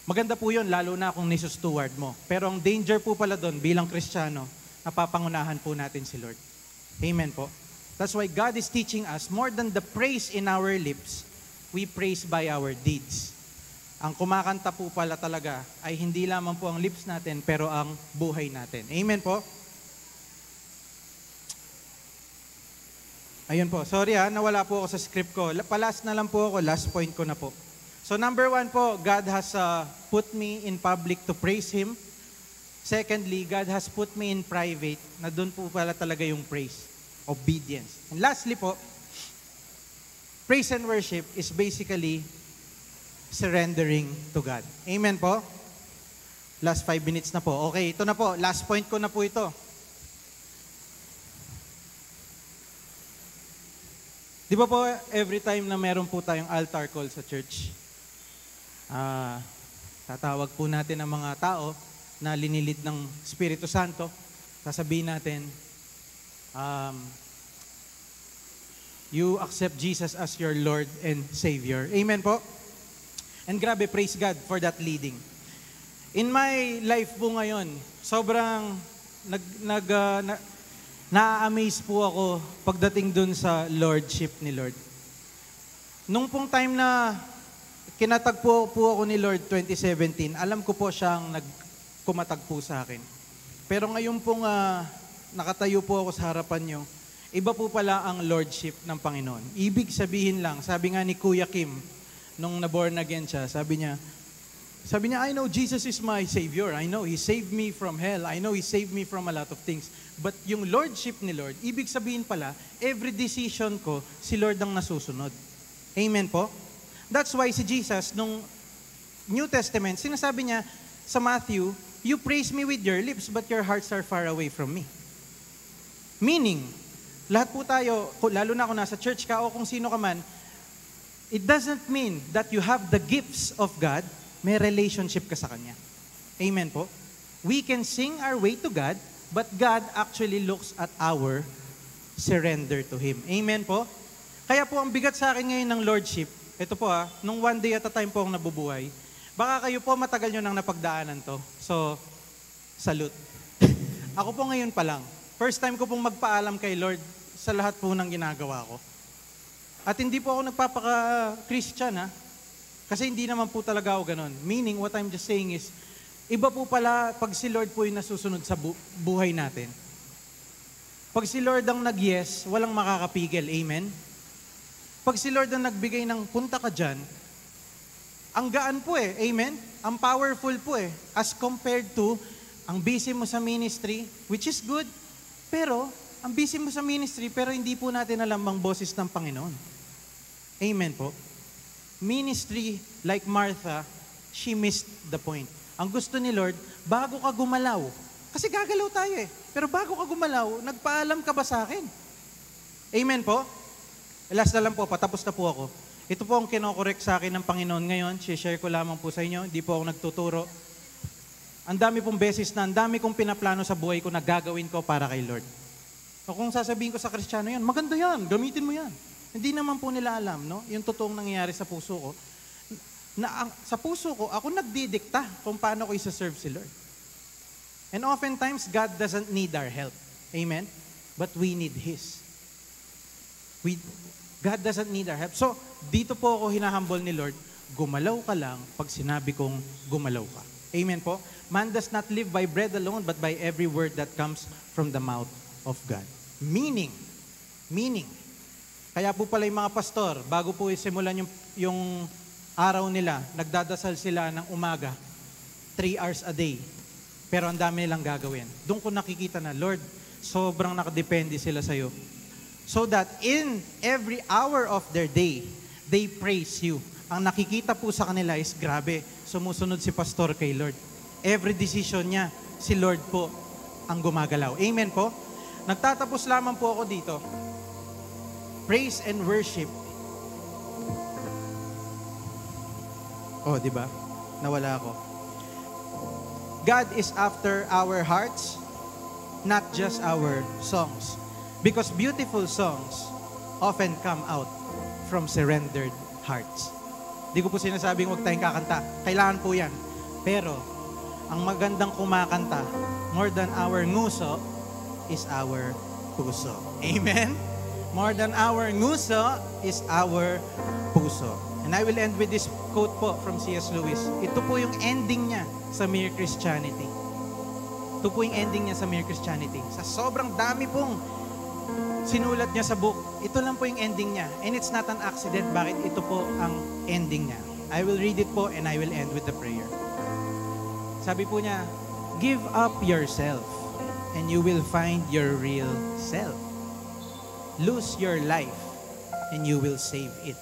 Maganda po yun, lalo na kung nisussteward mo. Pero ang danger po pala doon, bilang Kristiyano, napapangunahan po natin si Lord. Amen po. That's why God is teaching us, more than the praise in our lips, we praise by our deeds. Ang kumakanta po pala talaga ay hindi lamang po ang lips natin, pero ang buhay natin. Amen po? Ayun po. Sorry nawala po ako sa script ko. Palas na lang po ako, last point ko na po. So number 1 po, God has put me in public to praise Him. Secondly, God has put me in private, na doon po pala talaga yung praise. Obedience. And lastly po, praise and worship is basically surrendering to God. Amen po? Last 5 minutes na po. Okay, ito na po. Last point ko na po ito. Di ba po, every time na meron po tayong altar call sa church, tatawag po natin ang mga tao na linilid ng Espiritu Santo. Sasabihin natin, you accept Jesus as your Lord and Savior. Amen po? And grabe, praise God for that leading. In my life po ngayon, sobrang na-amaze po ako pagdating dun sa Lordship ni Lord. Nung pong time na kinatagpo po ako ni Lord 2017, alam ko po siyang nagkumatag po sa akin. Pero ngayon pong nakatayo po ako sa harapan nyo, iba po pala ang Lordship ng Panginoon. Ibig sabihin lang, sabi nga ni Kuya Kim, nung na-born again siya, sabi niya, I know Jesus is my Savior. I know He saved me from hell. I know He saved me from a lot of things. But yung Lordship ni Lord, ibig sabihin pala, every decision ko, si Lord ang nasusunod. Amen po? That's why si Jesus, nung New Testament, sinasabi niya sa Matthew, you praise me with your lips, but your hearts are far away from me. Meaning, lahat po tayo, lalo na kung nasa church ka o kung sino ka man, it doesn't mean that you have the gifts of God, may relationship ka sa Kanya. Amen po? We can sing our way to God, but God actually looks at our surrender to Him. Amen po? Kaya po, ang bigat sa akin ngayon ng Lordship, ito po nung one day at a time po akong nabubuhay, baka kayo po matagal nyo nang napagdaanan to. So, salute. Ako po ngayon pa lang. First time ko pong magpaalam kay Lord sa lahat po ng ginagawa ko. At hindi po ako nagpapaka-Christian Kasi hindi naman po talaga ako ganun. Meaning, what I'm just saying is, iba po pala pag si Lord po yung nasusunod sa buhay natin. Pag si Lord ang nag-yes, walang makakapigil. Amen? Pag si Lord ang nagbigay ng punta ka dyan, ang gaan po Amen? Ang powerful po as compared to ang busy mo sa ministry, which is good, pero ang busy mo sa ministry, pero hindi po natin alam ang boses ng Panginoon. Amen po? Ministry, like Martha, she missed the point. Ang gusto ni Lord, bago ka gumalaw, kasi gagalaw tayo pero bago ka gumalaw, nagpaalam ka ba sa akin? Amen po? Last na lang po, patapos na po ako. Ito po ang kinokorek sa akin ng Panginoon ngayon. Share ko lamang po sa inyo. Hindi po ako nagtuturo. Ang dami pong beses na, ang dami kong pinaplano sa buhay ko na gagawin ko para kay Lord. So kung sasabihin ko sa Kristiyano yan, maganda yan, gamitin mo yan. Hindi naman po nila alam, no? Yung totoong nangyayari sa puso ko. Sa puso ko, ako nagdidikta kung paano ko isa-serve si Lord. And oftentimes, God doesn't need our help. Amen? But we need His. God doesn't need our help. So, dito po ako hinahumble ni Lord, gumalaw ka lang pag sinabi kong gumalaw ka. Amen po? Man does not live by bread alone, but by every word that comes from the mouth of God. Meaning, kaya po pala yung mga pastor, bago po simulan yung araw nila, nagdadasal sila ng umaga, 3 hours a day. Pero ang dami nilang gagawin. Doon ko nakikita na, Lord, sobrang nakadepende sila sa'yo. So that in every hour of their day, they praise you. Ang nakikita po sa kanila is, grabe, sumusunod si pastor kay Lord. Every decision niya, si Lord po ang gumagalaw. Amen po? Nagtatapos lamang po ako dito. Praise and worship. Oh, di ba? Nawala ako. God is after our hearts, not just our songs. Because beautiful songs often come out from surrendered hearts. Di ko po sinasabing huwag tayong kakanta. Kailangan po yan. Pero, ang magandang kumakanta, more than our nguso, is our puso. Amen? More than our nguso is our puso. And I will end with this quote po from C.S. Lewis. Ito po yung ending niya sa Mere Christianity. Ito po yung ending niya sa Mere Christianity. Sa sobrang dami pong sinulat niya sa book, ito lang po yung ending niya. And it's not an accident bakit ito po ang ending niya. I will read it po and I will end with the prayer. Sabi po niya, give up yourself and you will find your real self. Lose your life and you will save it.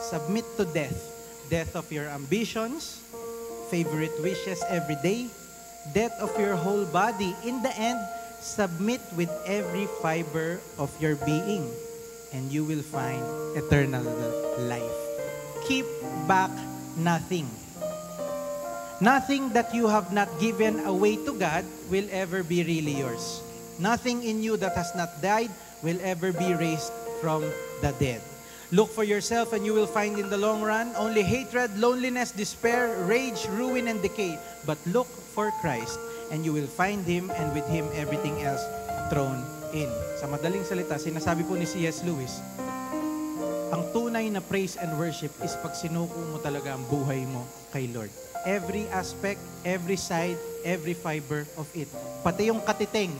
Submit to death, death of your ambitions, favorite wishes every day, death of your whole body. In the end, submit with every fiber of your being, and you will find eternal life. Keep back nothing. Nothing that you have not given away to God will ever be really yours. Nothing in you that has not died will ever be raised from the dead. Look for yourself and you will find in the long run only hatred, loneliness, despair, rage, ruin, and decay. But look for Christ and you will find Him, and with Him everything else thrown in. Sa madaling salita, sinasabi po ni C.S. Lewis, ang tunay na praise and worship is pag sinuko mo talaga ang buhay mo kay Lord. Every aspect, every side, every fiber of it. Pati yung katiteng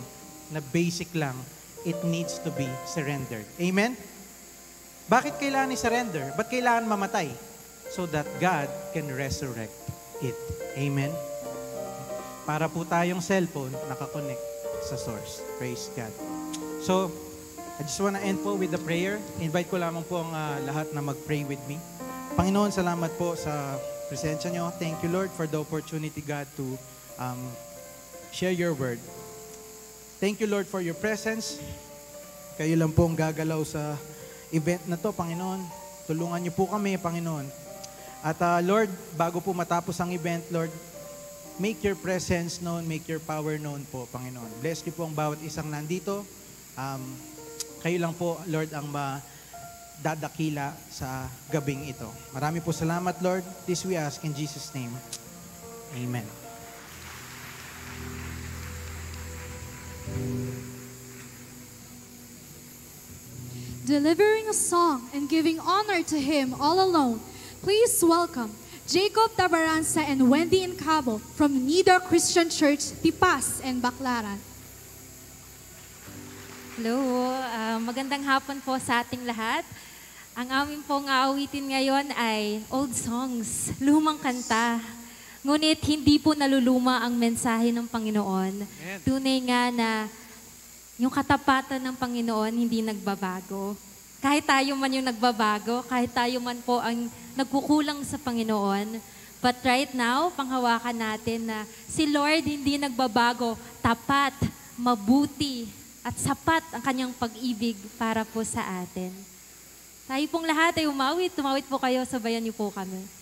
na basic lang, it needs to be surrendered. Amen? Bakit kailangan i-surrender? Ba't kailangan mamatay? So that God can resurrect it. Amen? Para po tayong cellphone nakakonect sa source. Praise God. So, I just wanna end po with the prayer. Invite ko lamang po ang lahat na mag-pray with me. Panginoon, salamat po sa presensya nyo. Thank you, Lord, for the opportunity, God, to share your word. Thank you, Lord, for your presence. Kayo lang po ang gagalaw sa event na to, Panginoon. Tulungan niyo po kami, Panginoon. At Lord, bago po matapos ang event, Lord, make your presence known, make your power known po, Panginoon. Bless niyo po ang bawat isang nandito. Kayo lang po, Lord, ang dadakila sa gabing ito. Marami po salamat, Lord. This we ask in Jesus' name. Amen. Delivering a song and giving honor to Him all alone, please welcome Jacob Tabaranza and Wendy Incabo from Nido Christian Church, Tipas and Baclaran. Hello, magandang hapon po sa ating lahat. Ang aming pong aawitin ngayon ay old songs, lumang kanta. Ngunit hindi po naluluma ang mensahe ng Panginoon. Tunay nga na yung katapatan ng Panginoon hindi nagbabago. Kahit tayo man yung nagbabago, kahit tayo man po ang nagkukulang sa Panginoon. But right now, panghawakan natin na si Lord hindi nagbabago, tapat, mabuti, at sapat ang kanyang pag-ibig para po sa atin. Tayo pong lahat ay umawit. Tumawit po kayo, sabayan niyo po kami.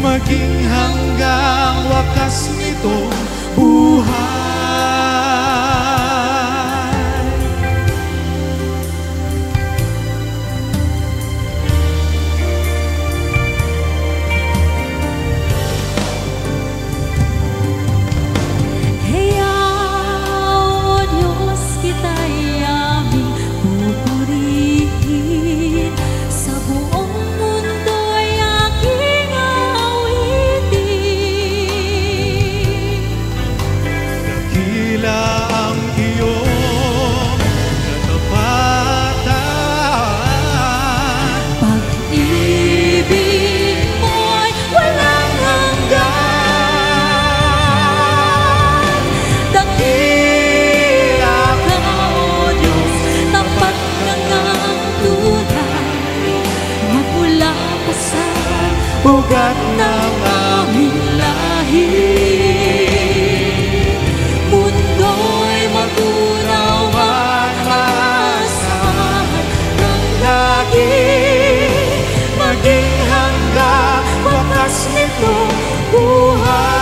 Maging hanggang wakas nitong buhay. Kaya, O Diyos, kita'y aming pupurihin. Sa buong mundo'y aking awitin. ugat ng aming lahi. Mundo'y mag-unawan, maasahan ng lagi, maging hanggang wakas nitong buhay.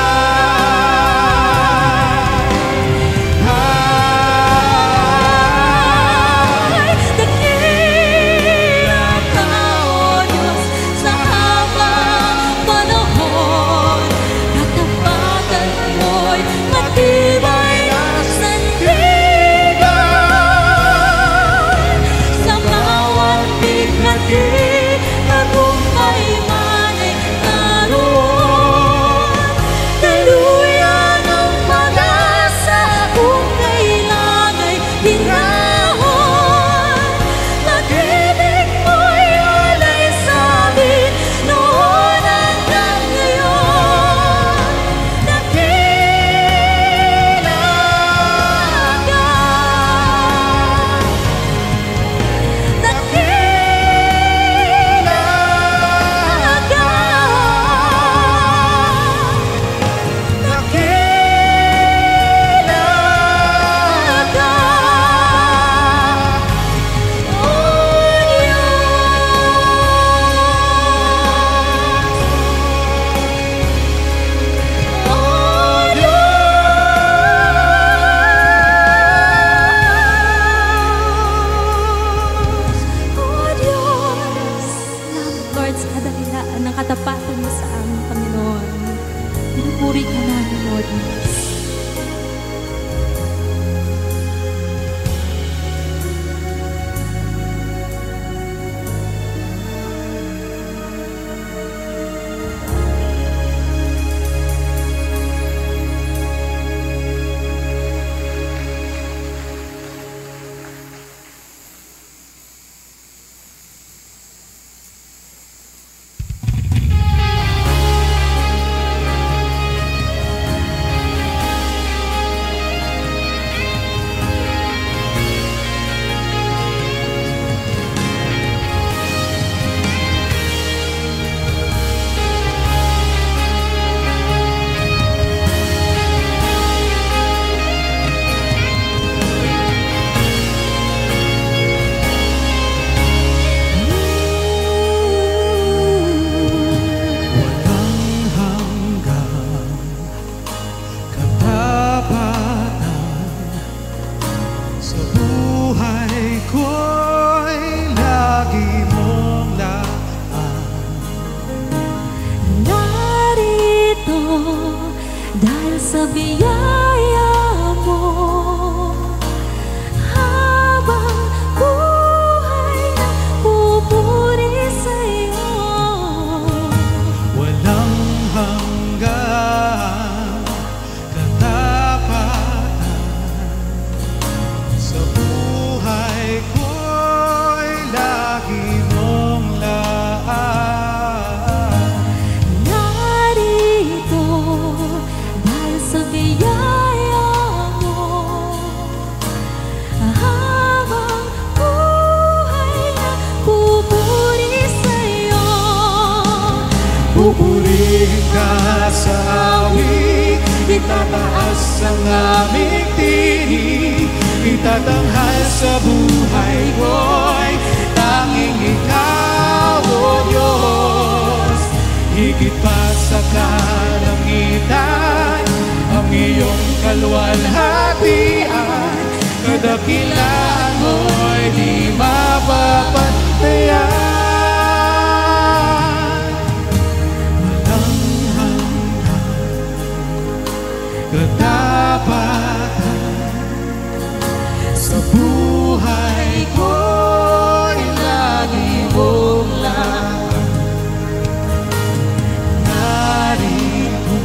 Sa biyaya mo, habang buhay na pupuri sa'yo. Walang hanggang katapatan, sa buhay ko'y lagi mong laan. Narito sa biyaya mo, habang buhay na pupuri sa'yo. Pupurihin ka sa awit, itataas ang aming tinig, itatanghal sa buhay ko'y tanging ikaw, O Diyos. Higit pa sa kalangitan ang iyong kaluwalhatian, kadakilaan mo'y di mapapantayan. Walang hanggang katapatan, sa buhay ko'y lagi mong laan. Narito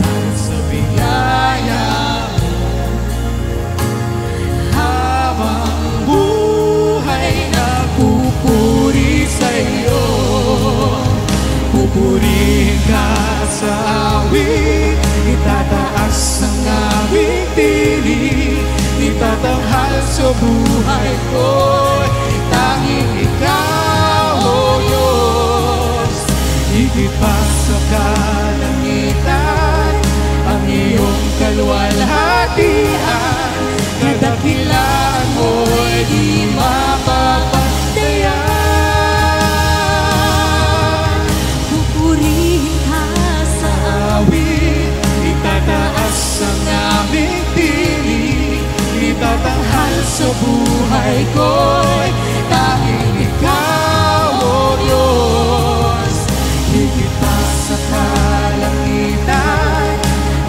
dahil sa biyaya mo, habang buhay na pupuri sa'yo. Pupurihin ka sa awit, itataas ang aming tinig, itatanghal sa buhay ko, tanging ikaw, O Diyos. higit pa sa kalangitan, ang iyong kaluwalhatian, kadakilaan mo'y di mapapantayan. Pupurihin ka sa awit, itataas ang aming tinig, itatanghal sa buhay ko'y tanging ikaw, O Diyos. Higit pa sa kalangitan,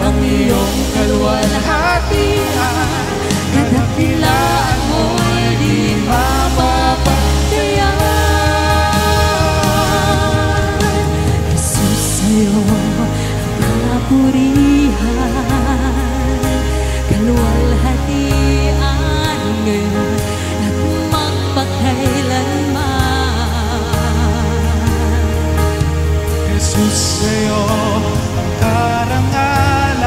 ang iyong kaluwalhatian, kadakilaan mo'y di mapapantayan. Jesus, sa'yo ang kapurihan, kaluwalhatian ngayon at magpakailanman. Jesus, sa'yo ang karangalan,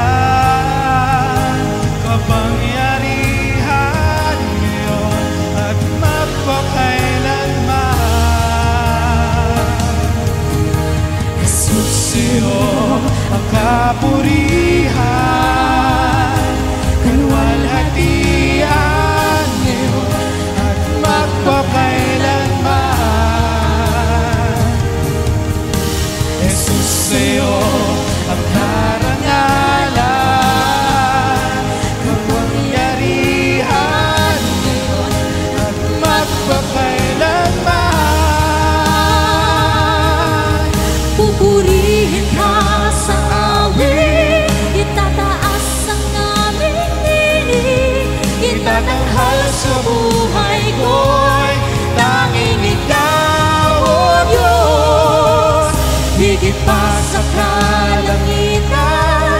kapangyarihan ngayon at magpakailanman. Jesus, Sa'yo ang kapurihan, kaluwalhatian ngayon at magpakailanman. Jesus, sa'yo ang karangalan, kapangyarihan ngayon at magpakailanman. pupurihin ka sa awit, itataas ang aming tinig, Itatanghal sa buhay ko'y tanging ikaw, O Diyos. higit pa sa kalangitan,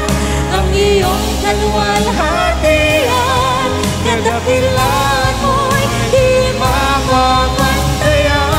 ang iyong kaluwalhatian, kadakilaan mo'y di Mapapantayan.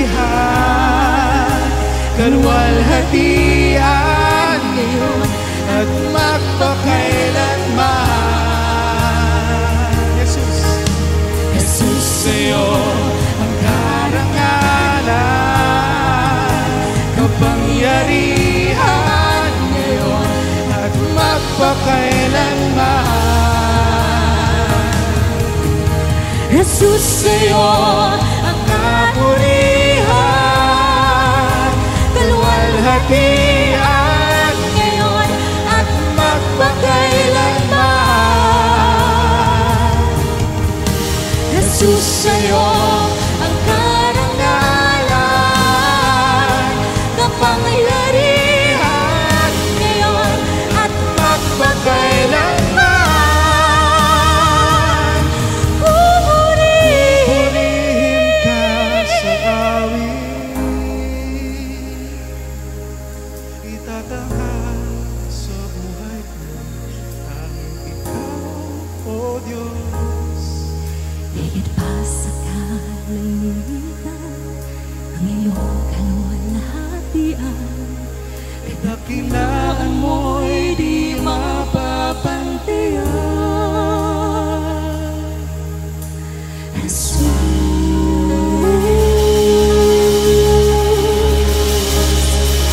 Kapurihan, kaluwalhatian ngayon at magpakailanman. Jesus, Jesus, sa'yo ang karangalan, kapangyarihan ngayon at magpakailanman. Jesus, sa'yo ang kapurihan, kaluwalhatian ngayon at magpakailanman. Jesus, sa'yo ang karangalan, kapangyarihan ngayon at magpakailanman. Purihin ka sa awit, itatanghal sa buhay ko tanging ikaw, O Diyos. higit pa sa kalangitan, ang iyong kaluwalhatian, Dakilaan mo'y di mapapantayan. Jesus.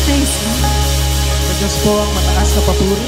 Praise God. Sa Diyos po ang mataas na papuri.